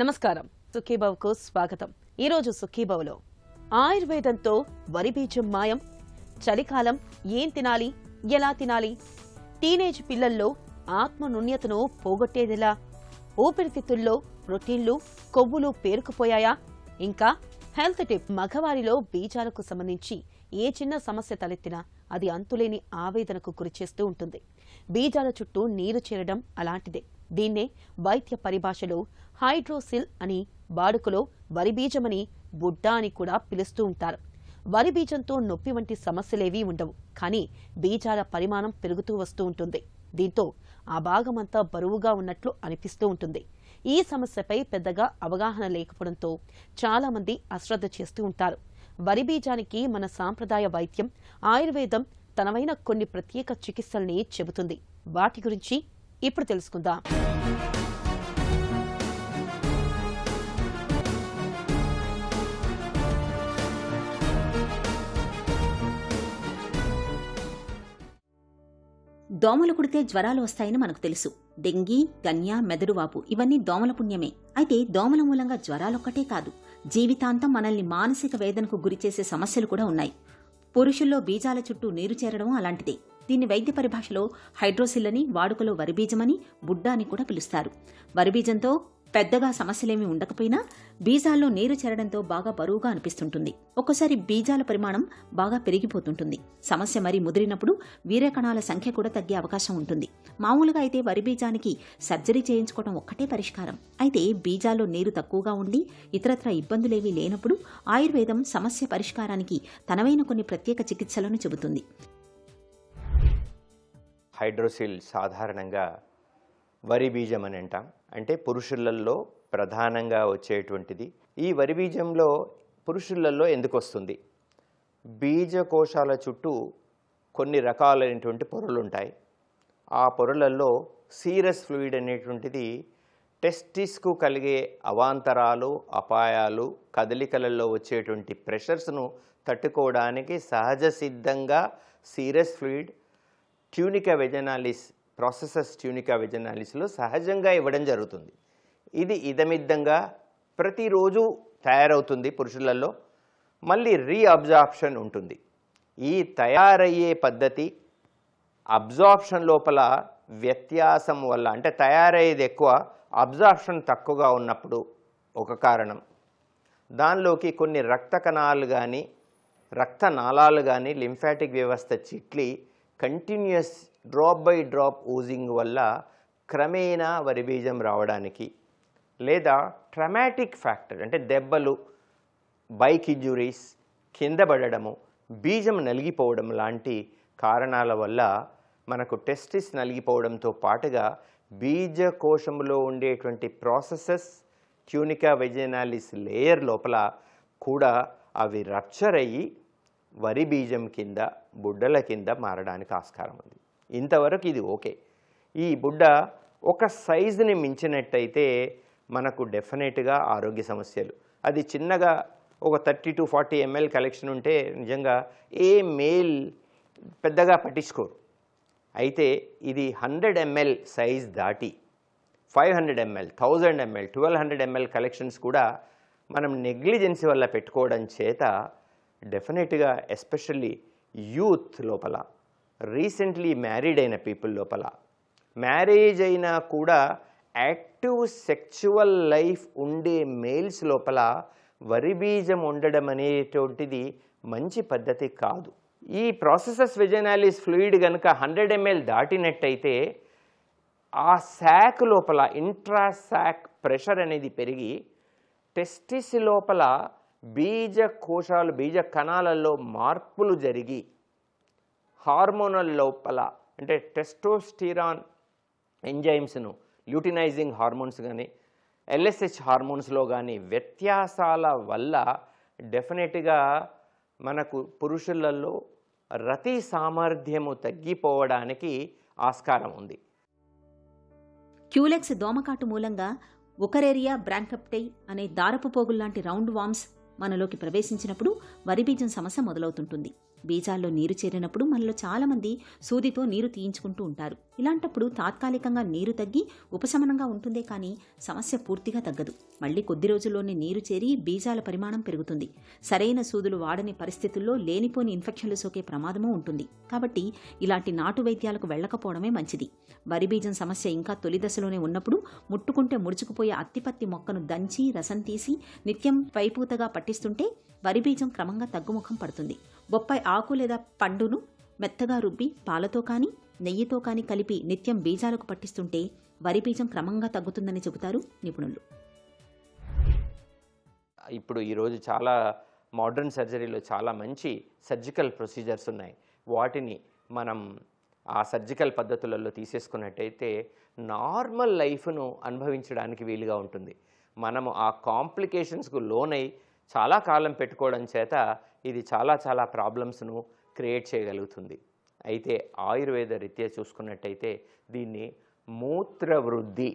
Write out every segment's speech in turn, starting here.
నమస్కారం, సుఖీభవకు స్వాగతం. ఈరోజు సుఖీభవలో ఆయుర్వేదంతో వరి బీజం మాయం, చలికాలం ఏం తినాలి, ఎలా తినాలి, టీనేజ్ పిల్లల్లో ఆత్మ నుణ్యతను పోగొట్టేదెలా, ఊపిరితిత్తుల్లో ప్రోటీన్లు కొవ్వులు పేరుకుపోయాయా, ఇంకా హెల్త్ టిప్. మగవారిలో బీజాలకు సంబంధించి ఏ చిన్న సమస్య తలెత్తినా అది అంతులేని ఆవేదనకు గురిచేస్తూ ఉంటుంది. బీజాల చుట్టూ నీరు చేరడం అలాంటిదే. దీన్నే వైద్య పరిభాషలో హైడ్రోసిల్ అని, వాడుకలో వరి బీజమని, బుడ్డ అని కూడా పిలుస్తూ ఉంటారు. వరి బీజంతో నొప్పి వంటి సమస్యలేవీ ఉండవు, కానీ బీజాల పరిమాణం పెరుగుతూ వస్తూ ఉంటుంది. దీంతో ఆ భాగమంతా బరువుగా ఉన్నట్లు అనిపిస్తూ ఉంటుంది. ఈ సమస్యపై పెద్దగా అవగాహన లేకపోవడంతో చాలా మంది అశ్రద్ధ చేస్తూ ఉంటారు. వరి బీజానికి మన సాంప్రదాయ వైద్యం ఆయుర్వేదం తనవైన కొన్ని ప్రత్యేక చికిత్సల్ని చెబుతుంది. వాటి గురించి ఇప్పుడు తెలుసుకుందాం. దోమలు కుడితే జ్వరాలు వస్తాయని మనకు తెలుసు. డెంగీ, గన్యా, మెదడువాపు ఇవన్నీ దోమల పుణ్యమే. అయితే దోమల మూలంగా జ్వరాలొక్కటే కాదు, జీవితాంతం మనల్ని మానసిక వేదనకు గురిచేసే సమస్యలు కూడా ఉన్నాయి. పురుషుల్లో బీజాల చుట్టూ నీరు చేరడం అలాంటిదే. దీన్ని వైద్య పరిభాషలో హైడ్రోసిల్ అని, వాడుకలో వరిబీజమని, బుడ్డ అని కూడా పిలుస్తారు. వరిబీజంతో పెద్దగా సమస్యలేమీ ఉండకపోయినా బీజాల్లో నీరు చేరడంతో బాగా బరువుగా అనిపిస్తుంటుంది. ఒక్కోసారి బీజాల పరిమాణం బాగా పెరిగిపోతుంటుంది. సమస్య మరీ ముదిరినప్పుడు వీర్యకణాల సంఖ్య కూడా తగ్గే అవకాశం ఉంటుంది. మామూలుగా అయితే వరి బీజానికి సర్జరీ చేయించుకోవడం ఒక్కటే పరిష్కారం. అయితే బీజాల్లో నీరు తక్కువగా ఉండి ఇతరత్ర ఇబ్బందులేవీ లేనప్పుడు ఆయుర్వేదం సమస్య పరిష్కారానికి తనవైన కొన్ని ప్రత్యేక చికిత్సలను చెబుతుంది. హైడ్రోసిల్ సాధారణంగా వరి బీజం అని అంటాం. అంటే పురుషులలో ప్రధానంగా వచ్చేటువంటిది. ఈ వరి బీజంలో పురుషులలో ఎందుకు వస్తుంది? బీజకోశాల చుట్టూ కొన్ని రకాలైనటువంటి పొరలు ఉంటాయి. ఆ పొరలలో సీరస్ ఫ్లూయిడ్ అనేటువంటిది టెస్టిస్కు కలిగే అవాంతరాలు, అపాయాలు, కదలికలలో వచ్చేటువంటి ప్రెషర్స్ను తట్టుకోవడానికి సహజ సిద్ధంగా సీరస్ ఫ్లూయిడ్ ట్యూనికా వెజనాలిస్, ప్రాసెసస్ ట్యూనికా వెజనాలిస్లో సహజంగా ఇవ్వడం జరుగుతుంది. ఇది ఇదమిద్దంగా ప్రతిరోజు తయారవుతుంది పురుషులలో. మళ్ళీ రీఅబ్జార్ప్షన్ ఉంటుంది. ఈ తయారయ్యే పద్ధతి అబ్జార్ప్షన్ లోపల వ్యత్యాసం వల్ల, అంటే తయారయ్యేది ఎక్కువ, అబ్జార్ప్షన్ తక్కువగా ఉన్నప్పుడు ఒక కారణం. దానిలోకి కొన్ని రక్త కణాలు కానీ, రక్తనాళాలు కానీ, లింఫాటిక్ వ్యవస్థ చిట్లి continuous drop by drop oozing వల్ల క్రమేణా వరి బీజం రావడానికి, లేదా ట్రమాటిక్ ఫ్యాక్టర్ అంటే దెబ్బలు, బైక్ ఇంజురీస్, కింద పడడము, బీజం నలిగిపోవడం లాంటి కారణాల వల్ల మనకు టెస్టిస్ నలిగిపోవడంతో పాటుగా బీజకోశంలో ఉండేటువంటి ప్రాసెసెస్ ట్యూనికా వెజనాలిస్ లేయర్ లోపల కూడా అవి రప్చర్ అయ్యి వరి బీజం కింద, బుడ్డల కింద మారడానికి ఆస్కారం ఉంది. ఇంతవరకు ఇది ఓకే. ఈ బుడ్డ ఒక సైజుని మించినట్టయితే మనకు డెఫినెట్గా ఆరోగ్య సమస్యలు. అది చిన్నగా ఒక 30 to 40 ml కలెక్షన్ ఉంటే నిజంగా ఏ మేల్ పెద్దగా పట్టించుకోరు. అయితే ఇది 100 ml సైజ్ దాటి 500 ml, 1000 ml, 1200 ml కలెక్షన్స్ కూడా మనం నెగ్లిజెన్సీ వల్ల పెట్టుకోవడం చేత డెఫినెట్గా ఎస్పెషల్లీ యూత్ లోపల, రీసెంట్లీ మ్యారీడ్ అయిన పీపుల్ లోపల, మ్యారేజ్ అయినా కూడా యాక్టివ్ సెక్చువల్ లైఫ్ ఉండే మేల్స్ లోపల వరి బీజం ఉండడం అనేటువంటిది మంచి పద్ధతి కాదు. ఈ ప్రాసెసస్ వెజనాలిస్ ఫ్లూయిడ్ కనుక 100 ml దాటినట్టయితే ఆ శాక్ లోపల ఇంట్రాశాక్ ప్రెషర్ అనేది పెరిగి టెస్టిస్ లోపల బీజ కోశాలు, బీజ కణాలలో మార్పులు జరిగి హార్మోనల్ లోపల, అంటే టెస్టోస్టిరాన్ ఎంజైమ్స్ను, ల్యూటినైజింగ్ హార్మోన్స్ కానీ, ఎల్ఎస్హెచ్ హార్మోన్స్లో కానీ వ్యత్యాసాల వల్ల డెఫినెట్గా మనకు పురుషులలో రతి సామర్థ్యము తగ్గిపోవడానికి ఆస్కారం ఉంది. క్యూలెక్స్ దోమకాటు మూలంగా ఉకరేరియా బ్రాంకప్టై అనే దారపు పోగుల్లాంటి రౌండ్ వామ్స్ మనలోకి ప్రవేశించినప్పుడు వరిబీజం సమస్య మొదలవుతుంటుంది. బీజాల్లో నీరు చేరినప్పుడు మనలో చాలామంది సూదితో నీరు తీయించుకుంటూ ఉంటారు. ఇలాంటప్పుడు తాత్కాలికంగా నీరు తగ్గి ఉపశమనంగా ఉంటుందే కానీ సమస్య పూర్తిగా తగ్గదు. మళ్ళీ కొద్ది రోజుల్లోనే నీరు చేరి బీజాల పరిమాణం పెరుగుతుంది. సరైన సూదులు వాడని పరిస్థితుల్లో లేనిపోని ఇన్ఫెక్షన్లు సోకే ప్రమాదమూ ఉంటుంది. కాబట్టి ఇలాంటి నాటు వైద్యాలకు వెళ్లకపోవడమే మంచిది. వరి బీజం సమస్య ఇంకా తొలి దశలోనే ఉన్నప్పుడు ముట్టుకుంటే ముడుచుకుపోయే అత్తిపత్తి మొక్కను దంచి రసం తీసి నిత్యం పైపూతగా పట్టిస్తుంటే వరి బీజం క్రమంగా తగ్గుముఖం పడుతుంది. బొప్పాయి ఆకు లేదా పండును మెత్తగా రుబ్బి పాలతో కానీ నెయ్యితో కానీ కలిపి నిత్యం బీజాలకు పట్టిస్తుంటే వరి బీజం క్రమంగా తగ్గుతుందని చెబుతారు నిపుణులు. ఇప్పుడు ఈరోజు చాలా మోడర్న్ సర్జరీలో చాలా మంచి సర్జికల్ ప్రొసీజర్స్ ఉన్నాయి. వాటిని మనం ఆ సర్జికల్ పద్ధతులలో తీసేసుకున్నట్టయితే నార్మల్ లైఫ్ను అనుభవించడానికి వీలుగా ఉంటుంది. మనము ఆ కాంప్లికేషన్స్కు లోనై చాలా కాలం పెట్టుకోవడం చేత ఇది చాలా ప్రాబ్లమ్స్ను క్రియేట్ చేయగలుగుతుంది. అయితే ఆయుర్వేద రీత్యా చూసుకున్నట్టయితే దీన్ని మూత్రవృద్ధి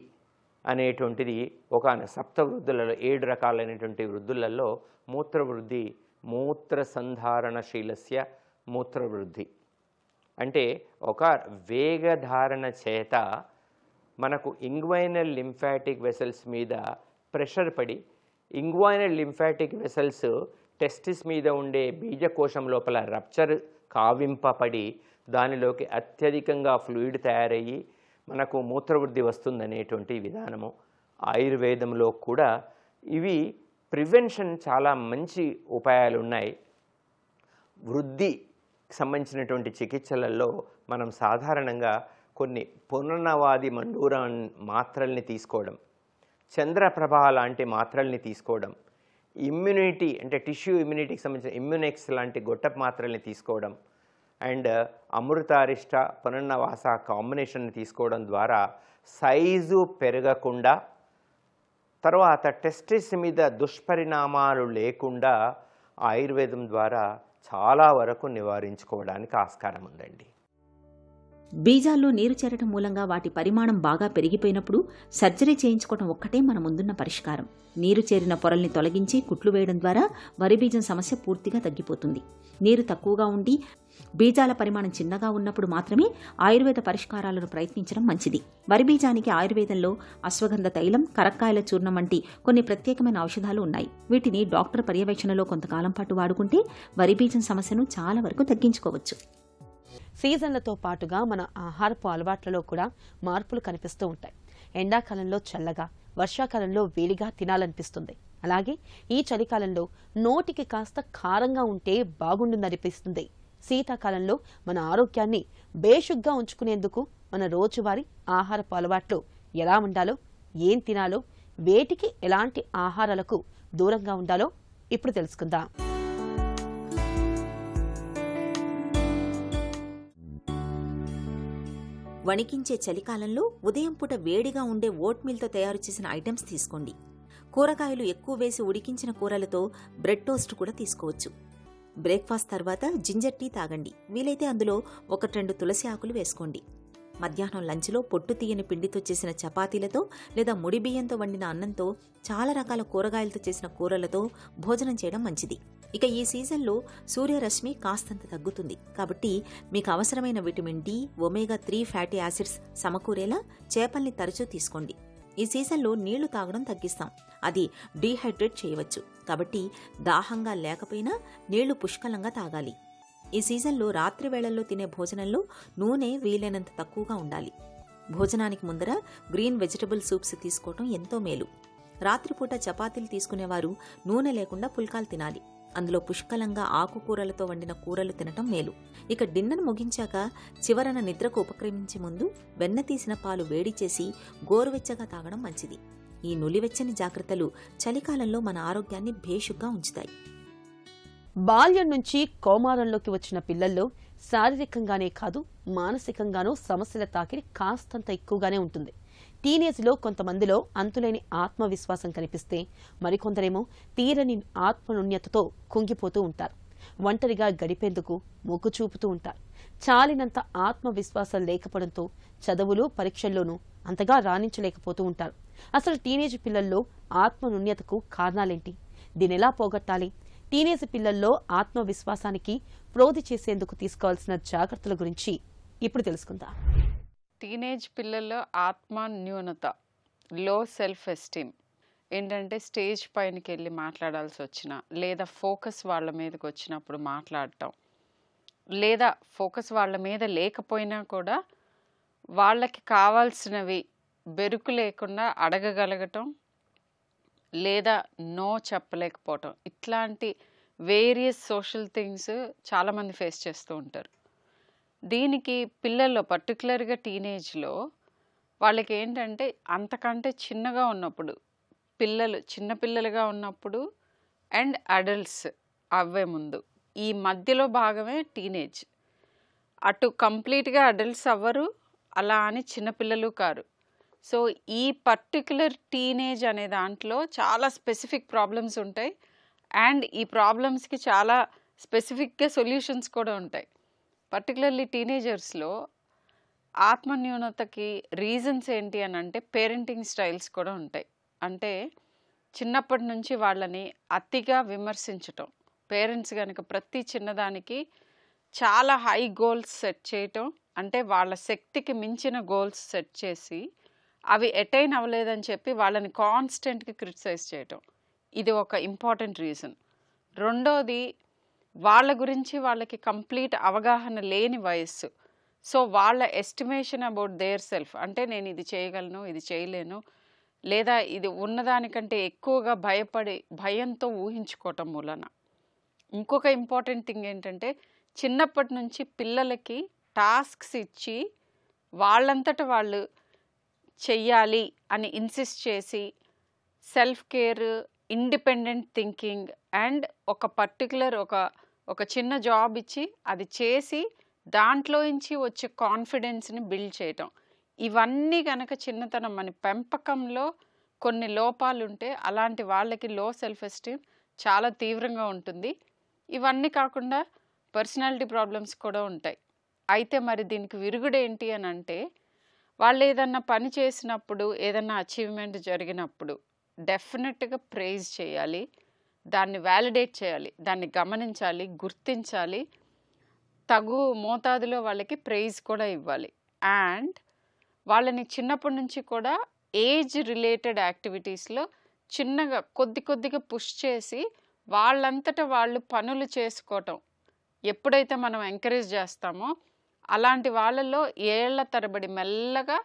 అనేటువంటిది ఒక సప్తవృద్ధులలో 7 రకాలైనటువంటి వృద్ధులలో మూత్రవృద్ధి మూత్రసంధారణశీలస్య మూత్రవృద్ధి అంటే ఒక వేగధారణ చేత మనకు ఇంగ్వైనల్ లింఫాటిక్ వెసల్స్ మీద ప్రెషర్ పడి ఇంగ్వైనల్ లింఫాటిక్ వెసల్స్ టెస్టిస్ మీద ఉండే బీజకోశం లోపల రప్చర్ కావింపబడి దానిలోకి అత్యధికంగా ఫ్లూయిడ్ తయారయ్యి మనకు మూత్రవృద్ధి వస్తుందనేటువంటి విధానము ఆయుర్వేదంలో కూడా ఇవి ప్రివెన్షన్ చాలా మంచి ఉపాయాలు ఉన్నాయి. వృద్ధి సంబంధించినటువంటి చికిత్సలలో మనం సాధారణంగా కొన్ని పునర్నవాది మండూరా మాత్రల్ని తీసుకోవడం, చంద్రప్రభ లాంటి మాత్రల్ని తీసుకోవడం, ఇమ్యూనిటీ అంటే టిష్యూ ఇమ్యూనిటీకి సంబంధించిన ఇమ్యూనెక్స్ లాంటి గొట్టపు మాత్రల్ని తీసుకోవడం అండ్ అమృతారిష్ట పునర్నవాస కాంబినేషన్ని తీసుకోవడం ద్వారా సైజు పెరగకుండా తర్వాత టెస్టిస్ మీద దుష్పరిణామాలు లేకుండా ఆయుర్వేదం ద్వారా చాలా వరకు నివారించుకోవడానికి ఆస్కారం ఉందండి. బీజాల్లో నీరు చేరటం మూలంగా వాటి పరిమాణం బాగా పెరిగిపోయినప్పుడు సర్జరీ చేయించుకోవడం ఒక్కటే మన ముందున్న పరిష్కారం. నీరు చేరిన పొరల్ని తొలగించి కుట్లు వేయడం ద్వారా వరి బీజం సమస్య పూర్తిగా తగ్గిపోతుంది. నీరు తక్కువగా ఉండి బీజాల పరిమాణం చిన్నగా ఉన్నప్పుడు మాత్రమే ఆయుర్వేద పరిష్కారాలను ప్రయత్నించడం మంచిది. వరి బీజానికి ఆయుర్వేదంలో అశ్వగంధ తైలం, కరక్కాయల చూర్ణం వంటి కొన్ని ప్రత్యేకమైన ఔషధాలు ఉన్నాయి. వీటిని డాక్టర్ పర్యవేక్షణలో కొంతకాలం పాటు వాడుకుంటే వరి బీజం సమస్యను చాలా వరకు తగ్గించుకోవచ్చు. సీజన్లతో పాటుగా మన ఆహారపు అలవాట్లలో కూడా మార్పులు కనిపిస్తూ ఉంటాయి. ఎండాకాలంలో చల్లగా, వర్షాకాలంలో వేడిగా తినాలనిపిస్తుంది. అలాగే ఈ చలికాలంలో నోటికి కాస్త కారంగా ఉంటే బాగుండుననిపిస్తుంది. శీతాకాలంలో మన ఆరోగ్యాన్ని బేషుగ్గా ఉంచుకునేందుకు మన రోజువారీ ఆహారపు అలవాట్లు ఎలా ఉండాలో, ఏం తినాలో, వేటికి ఎలాంటి ఆహారాలకు దూరంగా ఉండాలో ఇప్పుడు తెలుసుకుందాం. వణికించే చలికాలంలో ఉదయం పూట వేడిగా ఉండే ఓట్మీల్తో తయారు చేసిన ఐటమ్స్ తీసుకోండి. కూరగాయలు ఎక్కువ వేసి ఉడికించిన కూరలతో బ్రెడ్ టోస్ట్ కూడా తీసుకోవచ్చు. బ్రేక్ఫాస్ట్ తర్వాత జింజర్ టీ తాగండి. వీలైతే అందులో 1-2 తులసి ఆకులు వేసుకోండి. మధ్యాహ్నం లంచ్లో పొట్టు తీయని పిండితో చేసిన చపాతీలతో లేదా ముడి బియ్యంతో వండిన అన్నంతో చాలా రకాల కూరగాయలతో చేసిన కూరలతో భోజనం చేయడం మంచిది. ఇక ఈ సీజన్లో సూర్యరశ్మి కాస్తంత తగ్గుతుంది. కాబట్టి మీకు అవసరమైన విటమిన్ డి, ఒమేగా-3 ఫ్యాటీ యాసిడ్స్ సమకూరేలా చేపల్ని తరచూ తీసుకోండి. ఈ సీజన్లో నీళ్లు తాగడం తగ్గిస్తాం. అది డీహైడ్రేట్ చేయవచ్చు. కాబట్టి దాహంగా లేకపోయినా నీళ్లు పుష్కలంగా తాగాలి. ఈ సీజన్లో రాత్రి వేళల్లో తినే భోజనంలో నూనె వీలైనంత తక్కువగా ఉండాలి. భోజనానికి ముందర గ్రీన్ వెజిటబుల్ సూప్స్ తీసుకోవటం ఎంతో మేలు. రాత్రిపూట చపాతీలు తీసుకునేవారు నూనె లేకుండా పుల్కాలు తినాలి. అందులో పుష్కలంగా ఆకుకూరలతో వండిన కూరలు తినటం మేలు. ఇక డిన్నర్ ముగించాక చివరన నిద్రకు ఉపక్రమించే ముందు వెన్న తీసిన పాలు వేడి చేసి గోరువెచ్చగా తాగడం మంచిది. ఈ నులివెచ్చని జాగ్రత్తలు చలికాలంలో మన ఆరోగ్యాన్ని భేషుగ్గా ఉంచుతాయి. బాల్యం నుంచి కౌమారంలోకి వచ్చిన పిల్లల్లో శారీరకంగానే కాదు మానసికంగానూ సమస్యల తాకిడి కాస్తంత ఎక్కువగానే ఉంటుంది. టీనేజ్లో కొంతమందిలో అంతులేని ఆత్మవిశ్వాసం కనిపిస్తే మరికొందరేమో తీరని ఆత్మనుణ్యతతో కుంగిపోతూ ఉంటారు. ఒంటరిగా గడిపేందుకు మొగ్గు చూపుతూ ఉంటారు. చాలినంత ఆత్మవిశ్వాసం లేకపోవడంతో చదువులు, పరీక్షల్లోనూ అంతగా రాణించలేకపోతూ ఉంటారు. అసలు టీనేజ్ పిల్లల్లో ఆత్మనుణ్యతకు కారణాలేంటి? దీనెలా పోగొట్టాలి? టీనేజ్ పిల్లల్లో ఆత్మవిశ్వాసానికి ప్రోధి చేసేందుకు తీసుకోవాల్సిన జాగ్రత్తల గురించి ఇప్పుడు తెలుసుకుందాం. టీనేజ్ పిల్లల్లో ఆత్మ న్యూనత, లో సెల్ఫ్ ఎస్టీమ్ ఏంటంటే స్టేజ్ పైనకి వెళ్ళి మాట్లాడాల్సి వచ్చినా, లేదా ఫోకస్ వాళ్ళ మీదకి వచ్చినప్పుడు మాట్లాడటం, లేదా ఫోకస్ వాళ్ళ మీద లేకపోయినా కూడా వాళ్ళకి కావాల్సినవి బెరుకు లేకుండా అడగగలగటం, లేదా నో చెప్పలేకపోవటం, ఇట్లాంటి వేరియస్ సోషల్ థింగ్స్ చాలామంది ఫేస్ చేస్తూ ఉంటారు. దీనికి పిల్లల్లో పర్టికులర్గా టీనేజ్లో వాళ్ళకి ఏంటంటే అంతకంటే చిన్నగా ఉన్నప్పుడు, చిన్నపిల్లలుగా ఉన్నప్పుడు అండ్ అడల్ట్స్ అవ్వే ముందు ఈ మధ్యలో భాగమే టీనేజ్. అటు కంప్లీట్గా అడల్ట్స్ అవ్వరు, అలా అని చిన్నపిల్లలు కారు. సో ఈ పర్టికులర్ టీనేజ్ అనే దాంట్లో చాలా స్పెసిఫిక్ ప్రాబ్లమ్స్ ఉంటాయి అండ్ ఈ ప్రాబ్లమ్స్కి చాలా స్పెసిఫిక్గా సొల్యూషన్స్ కూడా ఉంటాయి. పర్టికులర్లీ టీనేజర్స్లో ఆత్మన్యూనతకి రీజన్స్ ఏంటి అని అంటే పేరెంటింగ్ స్టైల్స్ కూడా ఉంటాయి. అంటే చిన్నప్పటి నుంచి వాళ్ళని అతిగా విమర్శించటం, పేరెంట్స్ కనుక ప్రతి చిన్నదానికి చాలా హై గోల్స్ సెట్ చేయటం, అంటే వాళ్ళ శక్తికి మించిన గోల్స్ సెట్ చేసి అవి అటైన్ అవ్వలేదని చెప్పి వాళ్ళని కాన్స్టెంట్గా క్రిటిసైజ్ చేయటం, ఇది ఒక ఇంపార్టెంట్ రీజన్. రెండోది, వాళ్ళ గురించి వాళ్ళకి కంప్లీట్ అవగాహన లేని వయస్సు. సో వాళ్ళ ఎస్టిమేషన్ అబౌట్ దేర్ సెల్ఫ్, అంటే నేను ఇది చేయగలను, ఇది చేయలేను, లేదా ఇది ఉన్నదానికంటే ఎక్కువగా భయంతో ఊహించుకోవటం మూలన. ఇంకొక ఇంపార్టెంట్ థింగ్ ఏంటంటే చిన్నప్పటి నుంచి పిల్లలకి టాస్క్స్ ఇచ్చి వాళ్ళంతట వాళ్ళు చెయ్యాలి అని ఇన్సిస్ట్ చేసి self care, independent thinking and ఒక పర్టికులర్ ఒక చిన్న జాబ్ ఇచ్చి అది చేసి దాంట్లోంచి వచ్చే కాన్ఫిడెన్స్ని బిల్డ్ చేయటం, ఇవన్నీ కనుక చిన్నతనం మన పెంపకంలో కొన్ని లోపాలు ఉంటే అలాంటి వాళ్ళకి లో సెల్ఫ్ ఎస్టీమ్ చాలా తీవ్రంగా ఉంటుంది. ఇవన్నీ కాకుండా పర్సనాలిటీ ప్రాబ్లమ్స్ కూడా ఉంటాయి. అయితే మరి దీనికి విరుగుడేంటి అని అంటే, వాళ్ళు ఏదన్నా పని చేసినప్పుడు, ఏదన్నా అచీవ్మెంట్ జరిగినప్పుడు డెఫినెట్గా ప్రైజ్ చేయాలి, దాన్ని వ్యాలిడేట్ చేయాలి, దాన్ని గమనించాలి, గుర్తించాలి, తగు మోతాదులో వాళ్ళకి ప్రైజ్ కూడా ఇవ్వాలి. అండ్ వాళ్ళని చిన్నప్పటి నుంచి కూడా ఏజ్ రిలేటెడ్ యాక్టివిటీస్లో చిన్నగా కొద్దిగా పుష్ చేసి వాళ్ళంతటా వాళ్ళు పనులు చేసుకోవటం ఎప్పుడైతే మనం ఎంకరేజ్ చేస్తామో అలాంటి వాళ్ళల్లో ఏళ్ల తరబడి మెల్లగా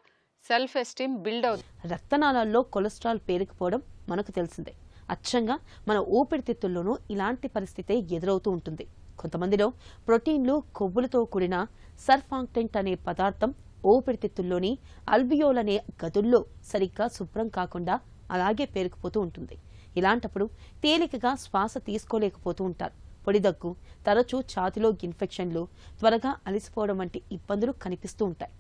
సెల్ఫ్ ఎస్టీమ్ బిల్డ్ అవుతుంది. రక్తనాళాల్లో కొలెస్ట్రాల్ పేరుకుపోవడం మనకు తెలిసిందే. అచ్చంగా మన ఊపిరితిత్తుల్లోనూ ఇలాంటి పరిస్థితే ఎదురవుతూ ఉంటుంది. కొంతమందిలో ప్రోటీన్లు, కొవ్వులతో కూడిన సర్ఫాంక్టెంట్ అనే పదార్థం ఊపిరితిత్తుల్లోని అల్వియోల్ అనే గదుల్లో సరిగ్గా శుభ్రం కాకుండా అలాగే పేరుకుపోతూ ఉంటుంది. ఇలాంటప్పుడు తేలికగా శ్వాస తీసుకోలేకపోతూ ఉంటారు. పొడిదగ్గు, తరచూ ఛాతిలో ఇన్ఫెక్షన్లు, త్వరగా అలసిపోవడం వంటి ఇబ్బందులు కనిపిస్తూ ఉంటాయి.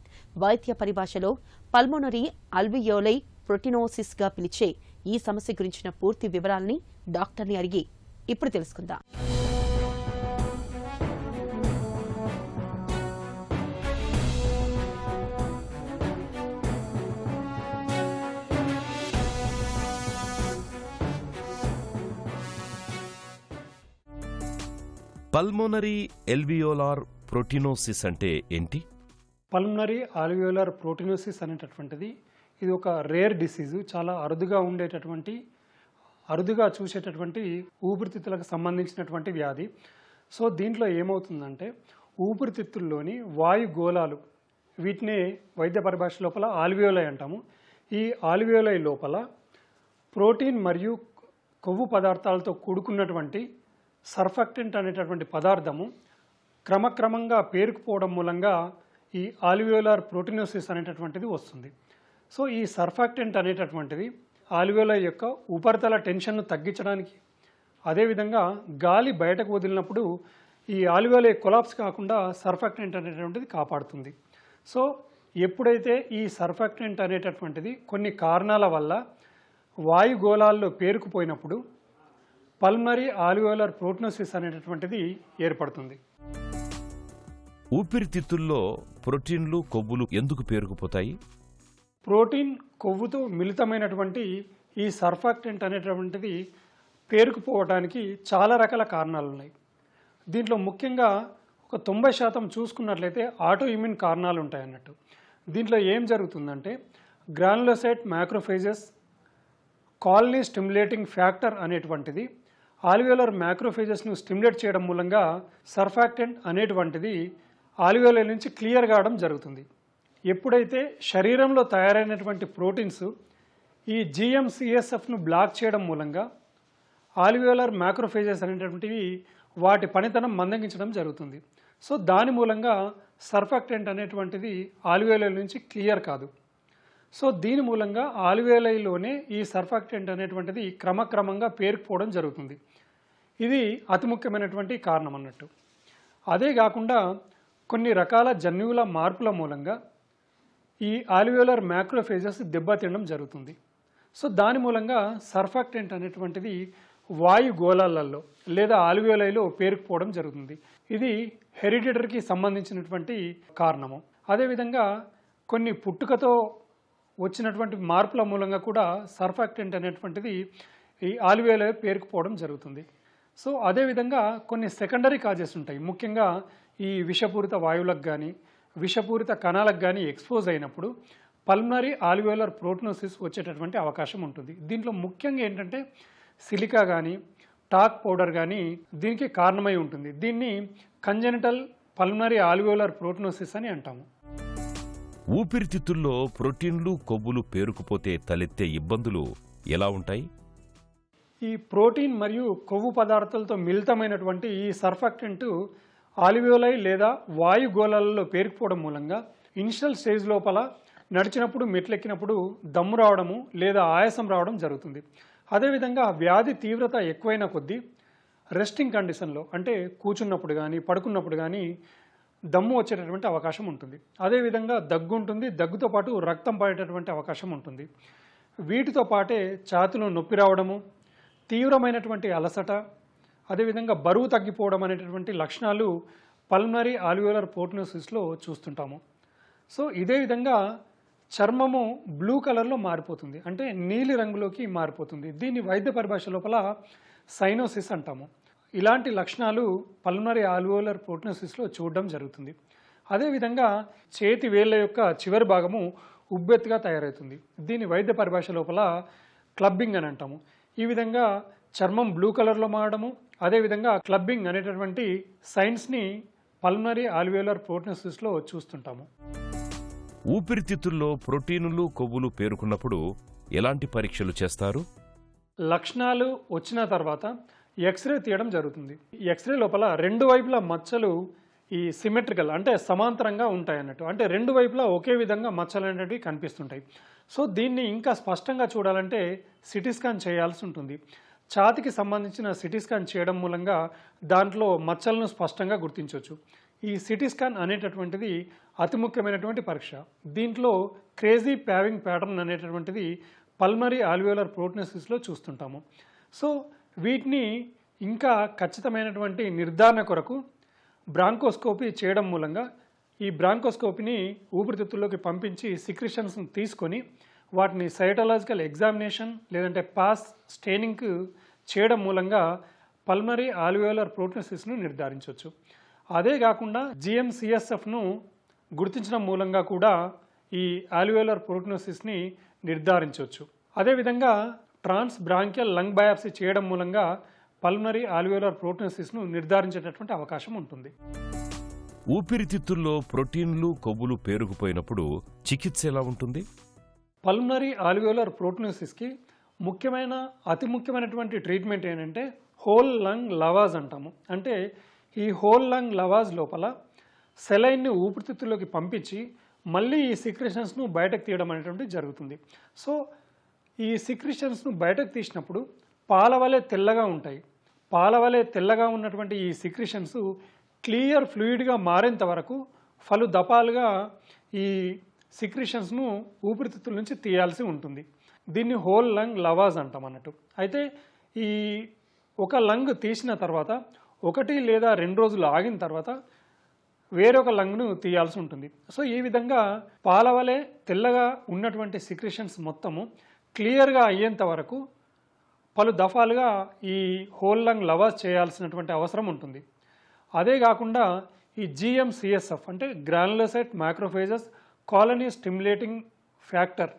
వైద్య పరిభాషలో పల్మోనరీ అల్వియోలై ప్రోటీనోసిస్ గా పిలిచే ఈ సమస్య గురించిన పూర్తి వివరాలని డాక్టర్ని అడిగి ఇప్పుడు తెలుసుకుందాం. పల్మోనరీ ఎల్వియోలార్ ప్రోటీనోసిస్ అంటే ఏంటి? పల్మనరీ ఆల్వియోలార్ ప్రోటీనోసిస్ అనేటటువంటిది ఇది ఒక రేర్ డిసీజు, చాలా అరుదుగా చూసేటటువంటి ఊపిరితిత్తులకు సంబంధించినటువంటి వ్యాధి. సో దీంట్లో ఏమవుతుందంటే ఊపిరితిత్తుల్లోని వాయు గోళాలు, వీటినే వైద్య పరిభాష లోపల ఆల్వియోలై అంటాము. ఈ ఆల్వియోలై లోపల ప్రోటీన్ మరియు కొవ్వు పదార్థాలతో కూడుకున్నటువంటి సర్ఫాక్టెంట్ అనేటటువంటి పదార్థము క్రమక్రమంగా పేరుకుపోవడం మూలంగా ఈ ఆల్వియోలార్ ప్రోటీనోసిస్ అనేటటువంటిది వస్తుంది. సో ఈ సర్ఫాక్టెంట్ అనేటటువంటిది ఆల్వియోలై యొక్క ఉపరితల టెన్షన్ను తగ్గించడానికి, అదేవిధంగా గాలి బయటకు వదిలినప్పుడు ఈ ఆల్వియోలై కొలాప్స్ కాకుండా సర్ఫాక్టెంట్ అనేటటువంటిది కాపాడుతుంది. సో ఎప్పుడైతే ఈ సర్ఫాక్టెంట్ అనేటటువంటిది కొన్ని కారణాల వల్ల వాయుగోళాల్లో పేరుకుపోయినప్పుడు పల్మనరీ ఆల్వియోలార్ ప్రోటీనోసిస్ అనేటటువంటిది ఏర్పడుతుంది. ఊపిరితిత్తుల్లో ప్రోటీన్లు, కొవ్వులు ఎందుకు పేరుకుపోతాయి? ప్రోటీన్, కొవ్వుతో మిళితమైనటువంటి ఈ సర్ఫాక్టెంట్ అనేటటువంటిది పేరుకుపోవడానికి చాలా రకాల కారణాలు ఉన్నాయి. దీంట్లో ముఖ్యంగా ఒక 90% చూసుకున్నట్లయితే ఆటో ఇమ్యూన్ కారణాలు ఉంటాయి అన్నట్టు. దీంట్లో ఏం జరుగుతుందంటే గ్రానులోసైట్ మ్యాక్రోఫేజెస్ కాలనీ స్టిమ్యులేటింగ్ ఫ్యాక్టర్ అనేటువంటిది ఆల్వియోలర్ మ్యాక్రోఫేజెస్ను స్టిమ్యులేట్ చేయడం మూలంగా సర్ఫాక్టెంట్ అనేటువంటిది ఆల్వియోలర్ నుంచి క్లియర్ కావడం జరుగుతుంది. ఎప్పుడైతే శరీరంలో తయారైనటువంటి ప్రోటీన్స్ ఈ GM-CSFను బ్లాక్ చేయడం మూలంగా ఆల్వియోలర్ మ్యాక్రోఫేజెస్ అనేటువంటివి వాటి పనితనం మందగించడం జరుగుతుంది. సో దాని మూలంగా సర్ఫాక్టెంట్ అనేటువంటిది ఆల్వియోలర్ నుంచి క్లియర్ కాదు. సో దీని మూలంగా ఆల్వియోలైలోనే ఈ సర్ఫాక్టెంట్ అనేటువంటిది క్రమక్రమంగా పేరుకుపోవడం జరుగుతుంది. ఇది అతి ముఖ్యమైనటువంటి కారణం అన్నట్టు. అదే కాకుండా కొన్ని రకాల జన్యువుల మార్పుల మూలంగా ఈ ఆల్వియోలర్ మ్యాక్రోఫేజెస్ దెబ్బతినడం జరుగుతుంది. సో దాని మూలంగా సర్ఫాక్టెంట్ అనేటువంటిది వాయు గోళాలలో లేదా ఆల్వియోలైలో పేరుకుపోవడం జరుగుతుంది. ఇది హెరిడిటరీకి సంబంధించినటువంటి కారణము. అదేవిధంగా కొన్ని పుట్టుకతో వచ్చినటువంటి మార్పుల మూలంగా కూడా సర్ఫాక్టెంట్ అనేటువంటిది ఈ ఆల్వియోలై పేరుకుపోవడం జరుగుతుంది. సో అదేవిధంగా కొన్ని సెకండరీ కాజెస్ ఉంటాయి. ముఖ్యంగా ఈ విషపూరిత వాయువులకు కానీ విషపూరిత కణాలకు కానీ ఎక్స్పోజ్ అయినప్పుడు పల్మనరీ ఆల్వియోలర్ ప్రోటీనోసిస్ వచ్చేటటువంటి అవకాశం ఉంటుంది. దీంట్లో ముఖ్యంగా ఏంటంటే సిలికా కానీ టాక్ పౌడర్ కానీ దీనికి కారణమై ఉంటుంది. దీన్ని కంజెనిటల్ పల్మనరీ ఆల్వియోలర్ ప్రోటీనోసిస్ అని అంటాము. ఊపిరితిత్తుల్లో ప్రోటీన్లు కొవ్వులు పేరుకుపోతే తలెత్తే ఇబ్బందులు ఎలా ఉంటాయి? ఈ ప్రోటీన్ మరియు కొవ్వు పదార్థాలతో మిళితమైనటువంటి ఈ సర్ఫాక్టెంట్ ఆల్వియోలై లేదా వాయు గోళాలలో పేరుకుపోవడం మూలంగా ఇనిషియల్ స్టేజ్ లోపల నడిచినప్పుడు మెట్లెక్కినప్పుడు దమ్ము రావడము లేదా ఆయాసం రావడం జరుగుతుంది. అదేవిధంగా వ్యాధి తీవ్రత ఎక్కువైన కొద్దీ రెస్టింగ్ కండిషన్లో అంటే కూర్చున్నప్పుడు కానీ పడుకున్నప్పుడు కానీ దమ్ము వచ్చేటటువంటి అవకాశం ఉంటుంది. అదేవిధంగా దగ్గు ఉంటుంది. దగ్గుతో పాటు రక్తం పడేటటువంటి అవకాశం ఉంటుంది. వీటితో పాటే ఛాతీలో నొప్పి రావడము, తీవ్రమైనటువంటి అలసట, అదేవిధంగా బరువు తగ్గిపోవడం అనేటటువంటి లక్షణాలు పల్మనరీ ఆల్వియోలర్ ప్రోటీనోసిస్లో చూస్తుంటాము. సో ఇదే విధంగా చర్మము బ్లూ కలర్లో మారిపోతుంది, అంటే నీలి రంగులోకి మారిపోతుంది. దీన్ని వైద్య పరిభాష లోపల సైనోసిస్ అంటాము. ఇలాంటి లక్షణాలు పల్మనరీ ఆల్వియోలర్ ప్రోటీనోసిస్లో చూడడం జరుగుతుంది. అదేవిధంగా చేతి వేళ్ళ యొక్క చివరి భాగము ఉబ్బెత్తుగా తయారవుతుంది. దీన్ని వైద్య పరిభాష లోపల క్లబ్బింగ్ అని అంటాము. ఈ విధంగా చర్మం బ్లూ కలర్లో మారడము, అదేవిధంగా క్లబ్బింగ్ అనేటటువంటి సైన్స్ని పల్మనరీ ఆల్వియోలర్ ప్రోటీనోసిస్లో చూస్తుంటాము. ఊపిరితిత్తుల్లో ప్రోటీనులు కొవ్వులు పేరుకున్నప్పుడు ఎలాంటి పరీక్షలు చేస్తారు? లక్షణాలు వచ్చిన తర్వాత ఎక్స్రే తీయడం జరుగుతుంది. ఎక్స్రే లోపల రెండు వైపులా మచ్చలు ఈ సిమెట్రికల్ అంటే సమాంతరంగా ఉంటాయి అన్నట్టు, అంటే రెండు వైపులా ఒకే విధంగా మచ్చలు అనేటివి కనిపిస్తుంటాయి. సో దీన్ని ఇంకా స్పష్టంగా చూడాలంటే సిటీ స్కాన్ చేయాల్సి ఉంటుంది. ఛాతీకి సంబంధించిన సిటీ స్కాన్ చేయడం మూలంగా దాంట్లో మచ్చలను స్పష్టంగా గుర్తించవచ్చు. ఈ సిటీ స్కాన్ అనేటటువంటిది అతి ముఖ్యమైనటువంటి పరీక్ష. దీంట్లో క్రేజీ ప్యావింగ్ ప్యాటర్న్ అనేటటువంటిది పల్మనరీ ఆల్వియోలర్ ప్రోటీనోసిస్లో చూస్తుంటాము. సో వీటిని ఇంకా ఖచ్చితమైనటువంటి నిర్ధారణ కొరకు బ్రాంకోస్కోపీ చేయడం మూలంగా ఈ బ్రాంకోస్కోపీని ఊపిరితిత్తుల్లోకి పంపించి సిక్రిషన్స్ తీసుకొని వాటిని సైటలాజికల్ ఎగ్జామినేషన్ లేదంటే పాస్ స్టెయినింగ్ చేయడం మూలంగా పల్మనరీ ఆల్వియోలర్ ప్రోటీనోసిస్ను నిర్ధారించవచ్చు. అదే కాకుండా GM-CSFను గుర్తించడం మూలంగా కూడా ఈ ఆల్వియోలర్ ప్రోటీనోసిస్ని నిర్ధారించవచ్చు. అదేవిధంగా ట్రాన్స్ బ్రాంకియల్ లంగ్ బయాప్సీ చేయడం మూలంగా పల్మనరీ ఆల్వియోలర్ ప్రోటీనోసిస్ను నిర్ధారించేటటువంటి అవకాశం ఉంటుంది. ఊపిరితిత్తుల్లో ప్రోటీన్లు కొవ్వులు పేరుకుపోయినప్పుడు చికిత్స ఎలా ఉంటుంది? పల్మనరీ ఆల్వియోలర్ ప్రోటీనోసిస్కి అతి ముఖ్యమైనటువంటి ట్రీట్మెంట్ ఏంటంటే హోల్ లంగ్ లవాజ్ అంటాము. అంటే ఈ హోల్ లంగ్ లవాజ్ లోపల సెలైన్ని ఊపిరితిత్తుల్లోకి పంపించి మళ్ళీ ఈ సిక్రిషన్స్ను బయటకు తీయడం అనేటువంటి జరుగుతుంది. సో ఈ సిక్రిషన్స్ను బయటకు తీసినప్పుడు పాలవలే తెల్లగా ఉంటాయి. పాలవలే తెల్లగా ఉన్నటువంటి ఈ సిక్రిషన్స్ క్లియర్ ఫ్లూయిడ్గా మారేంత వరకు పలు దపాలుగా ఈ సిక్రిషన్స్ను ఊపిరితిత్తుల నుంచి తీయాల్సి ఉంటుంది. దీన్ని హోల్ లంగ్ లవాజ్ అంటాం అన్నట్టు. అయితే ఈ ఒక లంగ్ తీసిన తర్వాత 1 లేదా 2 రోజులు ఆగిన తర్వాత వేరొక లంగ్ను తీయాల్సి ఉంటుంది. సో ఈ విధంగా పాలవలే తెల్లగా ఉన్నటువంటి సిక్రిషన్స్ మొత్తము క్లియర్గా అయ్యేంత వరకు పలు దఫాలుగా ఈ హోల్ లంగ్ లవాజ్ చేయాల్సినటువంటి అవసరం ఉంటుంది. అదే కాకుండా ఈ GM-CSF అంటే granulocyte macrophages colony stimulating factor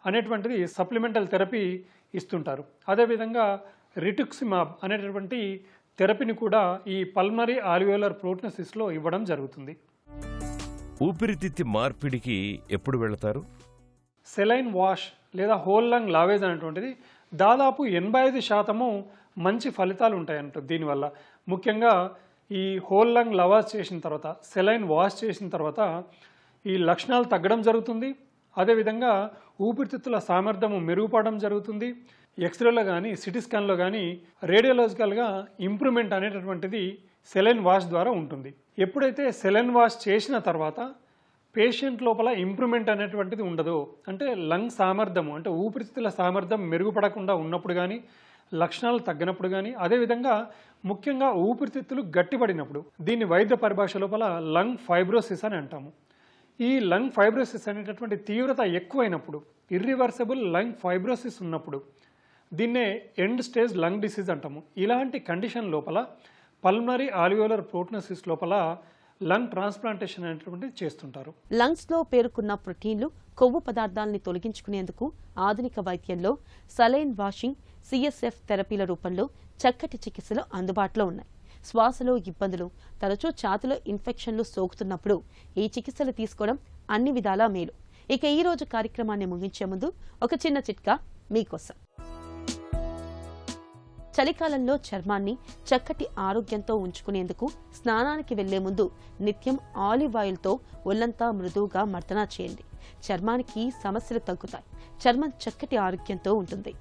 అనేటువంటిది సప్లిమెంటల్ థెరపీ ఇస్తుంటారు. అదేవిధంగా రిటుక్సిమాబ్ అనేటటువంటి థెరపీని కూడా ఈ పల్మనరీ ఆల్వియోలర్ ప్రోటోసిస్లో ఇవ్వడం జరుగుతుంది. ఊపిరితిత్తి మార్పిడికి ఎప్పుడు వెళతారు? సెలైన్ వాష్ లేదా హోల్ లంగ్ లావేజ్ అనేటువంటిది దాదాపు 85% మంచి ఫలితాలు ఉంటాయంట. దీనివల్ల ముఖ్యంగా ఈ హోల్ లంగ్ లవాజ్ చేసిన తర్వాత, సెలైన్ వాష్ చేసిన తర్వాత ఈ లక్షణాలు తగ్గడం జరుగుతుంది. అదేవిధంగా ఊపిరితిత్తుల సామర్థ్యము మెరుగుపడడం జరుగుతుంది. ఎక్స్రేలో కానీ సిటీ స్కాన్లో కానీ రేడియోలాజికల్గా ఇంప్రూవ్మెంట్ అనేటటువంటిది సెలైన్ వాష్ ద్వారా ఉంటుంది. ఎప్పుడైతే సెలైన్ వాష్ చేసిన తర్వాత పేషెంట్ లోపల ఇంప్రూవ్మెంట్ అనేటువంటిది ఉండదో, అంటే లంగ్ సామర్థ్యము అంటే ఊపిరితిత్తుల సామర్థ్యం మెరుగుపడకుండా ఉన్నప్పుడు కానీ, లక్షణాలు తగ్గినప్పుడు కానీ, అదేవిధంగా ముఖ్యంగా ఊపిరితిత్తులు గట్టిపడినప్పుడు, దీన్ని వైద్య పరిభాష లోపల లంగ్ ఫైబ్రోసిస్ అని అంటాము. ఈ లంగ్ ఫైబ్రోసిస్ అనేటటువంటి తీవ్రత ఎక్కువైనప్పుడు, ఇర్రివర్సిబుల్ లంగ్ ఫైబ్రోసిస్ ఉన్నప్పుడు దీన్నే ఎండ్ స్టేజ్ లంగ్ డిసీజ్ అంటాము. ఇలాంటి కండిషన్ లోపల పల్మనరీ ఆల్వియోలర్ ప్రోటోసిస్ లోపల లంగ్ ట్రాన్స్ప్లాంటేషన్ అనేటువంటిది చేస్తుంటారు. లంగ్స్లో పేరుకున్న ప్రోటీన్లు, కొవ్వు పదార్థాలని తొలగించుకునేందుకు ఆధునిక వైద్యంలో సలైన్ వాషింగ్, CSF థెరపీల రూపంలో చక్కటి చికిత్సలు అందుబాటులో ఉన్నాయి. శ్వాసలో ఇబ్బందులు, తరచూ ఛాతిలో ఇన్ఫెక్షన్లు సోకుతున్నప్పుడు ఈ చికిత్సలు తీసుకోవడం అన్ని విధాలా మేలు. ఇక ఈ రోజు కార్యక్రమాన్ని ముగించే ముందు ఒక చిన్న చిట్కా మీకోసం. చలికాలంలో చర్మాన్ని చక్కటి ఆరోగ్యంతో ఉంచుకునేందుకు స్నానానికి వెళ్లే ముందు నిత్యం ఆలివ్ ఆయిల్తో ఒళ్లంతా మృదువుగా మర్దనా చేయండి. చర్మానికి సమస్యలు తగ్గుతాయి, చర్మం చక్కటి ఆరోగ్యంతో ఉంటుంది.